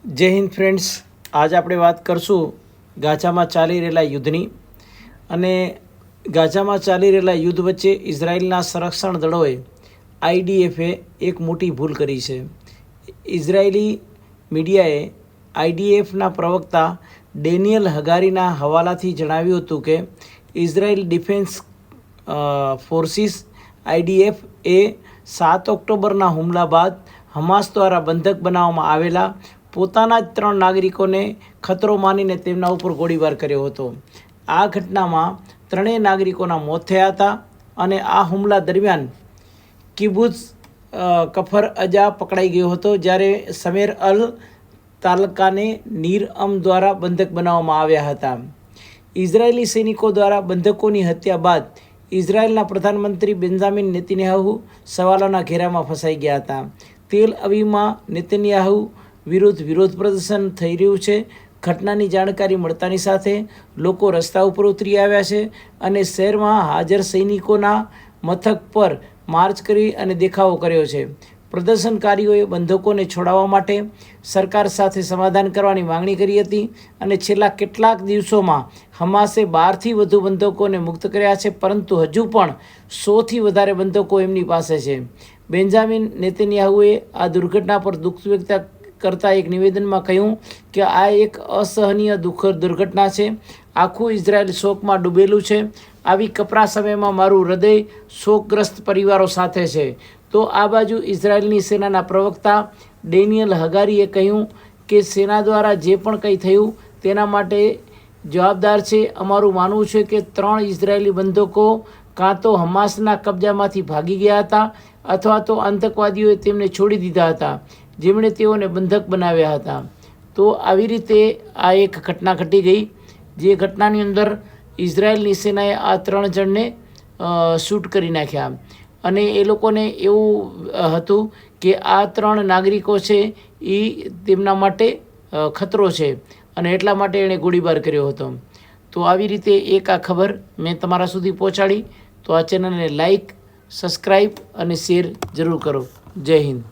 જય હિન્દ ફ્રેન્ડ્સ, આજે આપણે વાત કરશું ગાઝામાં ચાલી રહેલા યુદ્ધની. અને ગાઝામાં ચાલી રહેલા યુદ્ધ વચ્ચે ઇઝરાયલના સંરક્ષણ દળોએ આઈડીએફે એક મોટી ભૂલ કરી છે. ઇઝરાયેલી મીડિયાએ આઈડીએફના પ્રવક્તા ડેનિયલ હગારીના હવાલાથી જણાવ્યું હતું કે ઇઝરાયેલ ડિફેન્સ ફોર્સિસ આઈડીએફ એ 7 ઓક્ટોબરના હુમલા બાદ હમાસ દ્વારા બંધક બનાવવામાં આવેલા પોતાના જ 3 નાગરિકોને ખતરો માનીને તેમના ઉપર ગોળીબાર કર્યો હતો. આ ઘટનામાં 3 નાગરિકોના મોત થયા હતા અને આ હુમલા દરમિયાન કિબુત્ઝ કફર અજા પકડાઈ ગયો હતો, જ્યારે સમેર અલ તાલકાને નીર-અમ દ્વારા બંધક બનાવવામાં આવ્યા હતા. ઇઝરાયેલી સૈનિકો દ્વારા બંધકોની હત્યા બાદ ઇઝરાયેલના પ્રધાનમંત્રી બેન્જામિન નેતન્યાહુ સવાલોના ઘેરામાં ફસાઈ ગયા હતા. તેલ અવીવમાં નેતન્યાહુ વિરુદ્ધ વિરોધ પ્રદર્શન થઈ રહ્યું છે. ઘટનાની જાણકારી મળતાની સાથે લોકો રસ્તા ઉપર ઉતરી આવ્યા છે અને શહેરમાં હાજર સૈનિકોના મથક પર માર્ચ કરી અને દેખાવો કર્યો છે. પ્રદર્શનકારીઓએ બંધકોને છોડાવવા માટે સરકાર સાથે સમાધાન કરવાની માંગણી કરી હતી અને છેલ્લા કેટલાક દિવસોમાં હમાસે 12થી વધુ બંધકોને મુક્ત કર્યા છે, પરંતુ હજુ પણ 100થી વધારે બંધકો એમની પાસે છે. બેન્જામિન નેતન્યાહુએ આ દુર્ઘટના પર દુઃખ વ્યક્ત કરતા એક નિવેદનમાં કહ્યું કે આ એક અસહનીય દુઃખદ દુર્ઘટના છે. આખું ઇઝરાયલ શોકમાં ડૂબેલું છે. આવી કપરા સમયમાં મારું હૃદય શોકગ્રસ્ત પરિવારો સાથે છે. તો આ બાજુ ઇઝરાયલની સેનાના પ્રવક્તા ડેનિયલ હગારીએ કહ્યું કે સેના દ્વારા જે પણ કંઈ થયું તેના માટે જવાબદાર છે. અમારું માનવું છે કે 3 ઇઝરાયેલી બંધકો કાં તો હમાસના કબજામાંથી ભાગી ગયા હતા અથવા તો આતંકવાદીઓએ તેમને છોડી દીધા હતા, જેમણે તેઓને બંધક બનાવ્યા હતા. તો આવી રીતે આ એક ઘટના ઘટી ગઈ, જે ઘટનાની અંદર ઇઝરાયેલની સેનાએ આ 3 જણને શૂટ કરી નાખ્યા અને એ લોકોને એવું હતું કે આ 3 નાગરિકો છે એ તેમના માટે ખતરો છે અને એટલા માટે એણે ગોળીબાર કર્યો હતો. તો આવી રીતે એક આ ખબર મેં તમારા સુધી પહોંચાડી. તો આ ચેનલને લાઈક, સબસ્ક્રાઈબ અને શેર જરૂર કરો. જય હિન્દ.